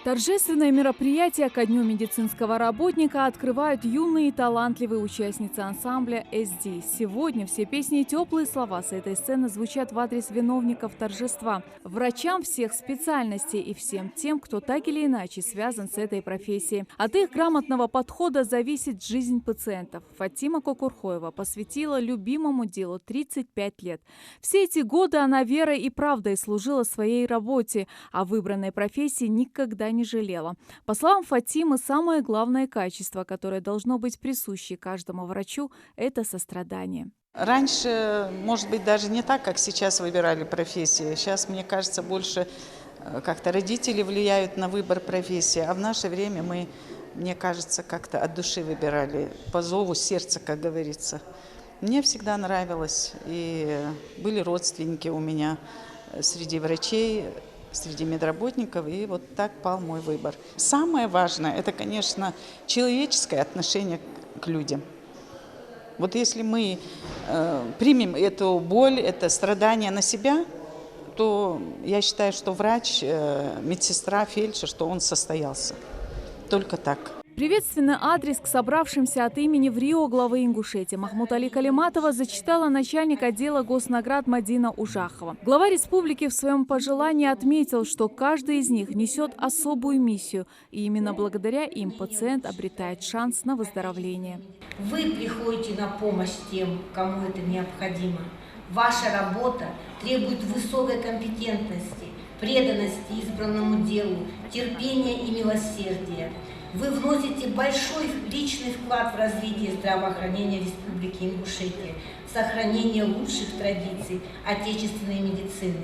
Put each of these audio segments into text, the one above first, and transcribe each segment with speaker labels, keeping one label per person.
Speaker 1: Торжественное мероприятие ко Дню медицинского работника открывают юные и талантливые участницы ансамбля SD. Сегодня все песни и теплые слова с этой сцены звучат в адрес виновников торжества, врачам всех специальностей и всем тем, кто так или иначе связан с этой профессией. От их грамотного подхода зависит жизнь пациентов. Фатима Кокурхоева посвятила любимому делу 35 лет. Все эти годы она верой и правдой служила своей работе, а выбранной профессии никогда не жалела. По словам Фатимы, самое главное качество, которое должно быть присуще каждому врачу, это сострадание.
Speaker 2: Раньше, может быть, даже не так, как сейчас выбирали профессии. Сейчас, мне кажется, больше как-то родители влияют на выбор профессии, а в наше время мы, мне кажется, как-то от души выбирали, по зову сердца, как говорится. Мне всегда нравилось, и были родственники у меня среди врачей, среди медработников, и вот так пал мой выбор. Самое важное – это, конечно, человеческое отношение к людям. Вот если мы примем эту боль, это страдание на себя, то я считаю, что врач, медсестра, фельдшер, что он состоялся. Только так.
Speaker 1: Приветственный адрес к собравшимся от имени ВРИО главы Ингушетии Махмуд Али Калиматова зачитала начальник отдела госнаград Мадина Ужахова. Глава республики в своем пожелании отметил, что каждый из них несет особую миссию, и именно благодаря им пациент обретает шанс на выздоровление.
Speaker 3: Вы приходите на помощь тем, кому это необходимо. Ваша работа требует высокой компетентности, преданности избранному делу, терпения и милосердия. Вы вносите большой личный вклад в развитие здравоохранения Республики Ингушетия, в сохранение лучших традиций отечественной медицины.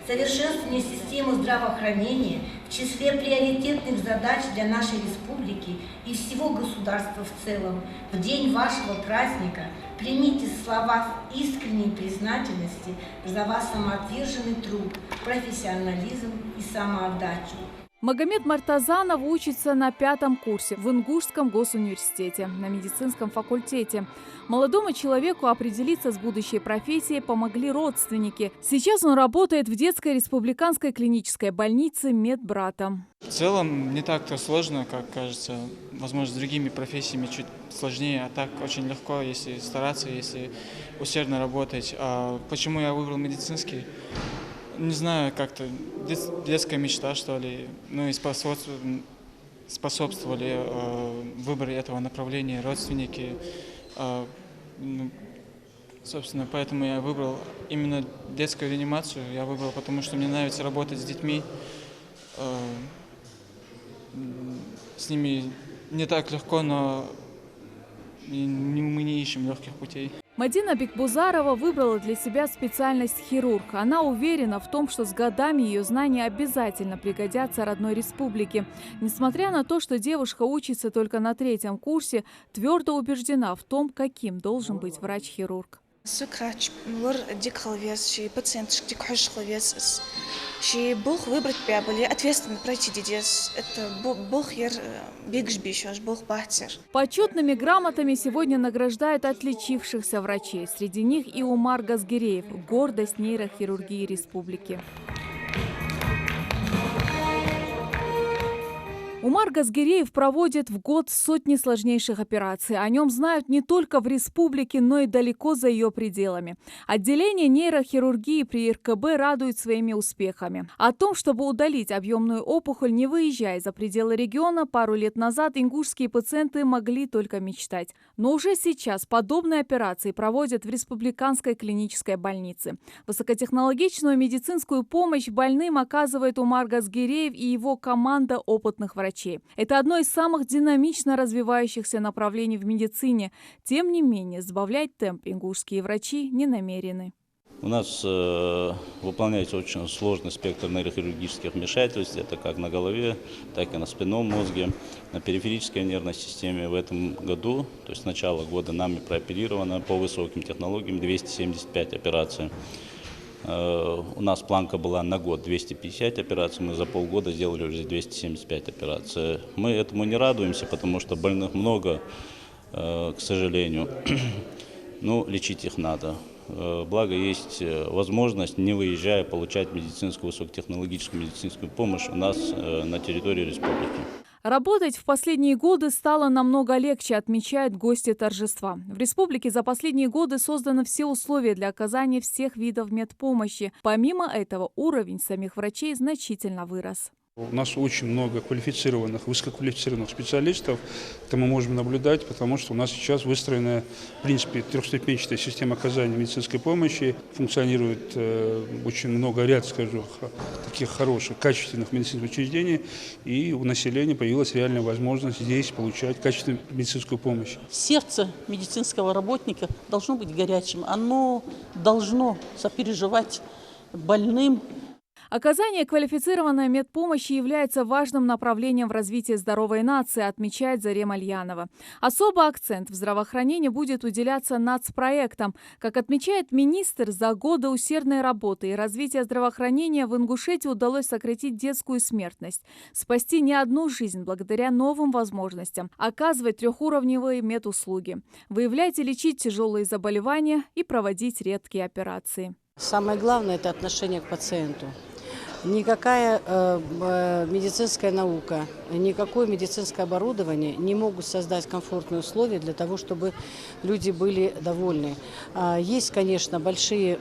Speaker 3: Совершенствование системы здравоохранения в числе приоритетных задач для нашей республики и всего государства в целом. В день вашего праздника примите слова искренней признательности за ваш самоотверженный труд, профессионализм и самоотдачу.
Speaker 1: Магомед Мартазанов учится на 5-м курсе в Ингушском госуниверситете на медицинском факультете. Молодому человеку определиться с будущей профессией помогли родственники. Сейчас он работает в детской республиканской клинической больнице медбратом.
Speaker 4: В целом не так-то сложно, как кажется. Возможно, с другими профессиями чуть сложнее, а так очень легко, если стараться, если усердно работать. А почему я выбрал медицинский? Не знаю, как-то детская мечта, что ли, ну и способствовали выбору этого направления родственники. Собственно, поэтому я выбрал именно детскую реанимацию. Я выбрал, потому что мне нравится работать с детьми. С ними не так легко, но мы не ищем легких путей.
Speaker 1: Мадина Бекбузарова выбрала для себя специальность хирург. Она уверена в том, что с годами ее знания обязательно пригодятся родной республике. Несмотря на то, что девушка учится только на 3-м курсе, твердо убеждена в том, каким должен быть врач-хирург.
Speaker 5: Бог выбрать были ответственно пройти дидес. Это Бог бигжбишь, Бог батер.
Speaker 1: Почетными грамотами сегодня награждают отличившихся врачей. Среди них и Умар Газгиреев, гордость нейрохирургии республики. Умар Газгиреев проводит в год сотни сложнейших операций. О нем знают не только в республике, но и далеко за ее пределами. Отделение нейрохирургии при РКБ радует своими успехами. О том, чтобы удалить объемную опухоль, не выезжая за пределы региона, пару лет назад ингушские пациенты могли только мечтать. Но уже сейчас подобные операции проводят в республиканской клинической больнице. Высокотехнологичную медицинскую помощь больным оказывает Умар Газгиреев и его команда опытных врачей. Это одно из самых динамично развивающихся направлений в медицине. Тем не менее, сбавлять темп ингушские врачи не намерены.
Speaker 6: У нас выполняется очень сложный спектр нейрохирургических вмешательств. Это как на голове, так и на спинном мозге, на периферической нервной системе. В этом году, то есть с начала года, нами прооперировано по высоким технологиям 275 операций. У нас планка была на год 250 операций, мы за полгода сделали уже 275 операций. Мы этому не радуемся, потому что больных много, к сожалению. Ну, лечить их надо. благо есть возможность, не выезжая, получать высокотехнологическую медицинскую помощь у нас на территории республики.
Speaker 1: Работать в последние годы стало намного легче, отмечают гости торжества. В республике за последние годы созданы все условия для оказания всех видов медпомощи. Помимо этого, уровень самих врачей значительно вырос.
Speaker 7: У нас очень много квалифицированных, высококвалифицированных специалистов. Это мы можем наблюдать, потому что у нас сейчас выстроена, в принципе, трехступенчатая система оказания медицинской помощи. Функционирует очень много ряд, скажу, таких хороших, качественных медицинских учреждений. И у населения появилась реальная возможность здесь получать качественную медицинскую помощь.
Speaker 8: Сердце медицинского работника должно быть горячим. Оно должно сопереживать больным.
Speaker 1: Оказание квалифицированной медпомощи является важным направлением в развитии здоровой нации, отмечает Зарема Альянова. Особый акцент в здравоохранении будет уделяться нацпроектам. Как отмечает министр, за годы усердной работы и развития здравоохранения в Ингушетии удалось сократить детскую смертность, спасти не одну жизнь благодаря новым возможностям, оказывать трехуровневые медуслуги, выявлять и лечить тяжелые заболевания и проводить редкие операции.
Speaker 9: Самое главное – это отношение к пациенту. Никакая медицинская наука, никакое медицинское оборудование не могут создать комфортные условия для того, чтобы люди были довольны. Есть, конечно, большие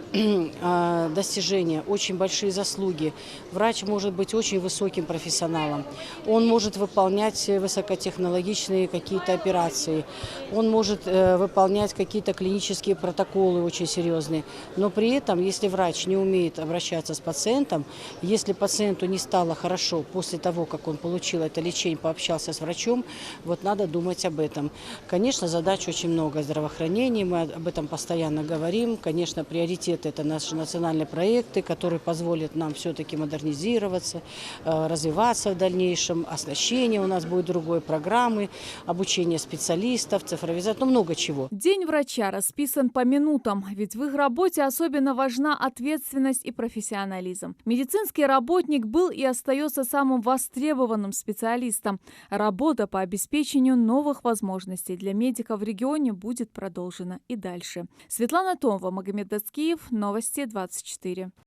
Speaker 9: достижения, очень большие заслуги. Врач может быть очень высоким профессионалом. Он может выполнять высокотехнологичные какие-то операции. Он может выполнять какие-то клинические протоколы очень серьезные. Но при этом, если врач не умеет обращаться с пациентом, если пациенту не стало хорошо после того, как он получил это лечение, пообщался с врачом, вот надо думать об этом. Конечно, задач очень много здравоохранения, мы об этом постоянно говорим. Конечно, приоритет – это наши национальные проекты, которые позволят нам все-таки модернизироваться, развиваться в дальнейшем. Оснащение у нас будет другой, программы, обучение специалистов, цифровизация, много чего.
Speaker 1: День врача расписан по минутам, ведь в их работе особенно важна ответственность и профессионализм. Медицинский работник был и остается самым востребованным специалистом. Работа по обеспечению новых возможностей для медиков в регионе будет продолжена и дальше. Светлана Томова, Магомед Дацкиев, Новости 24.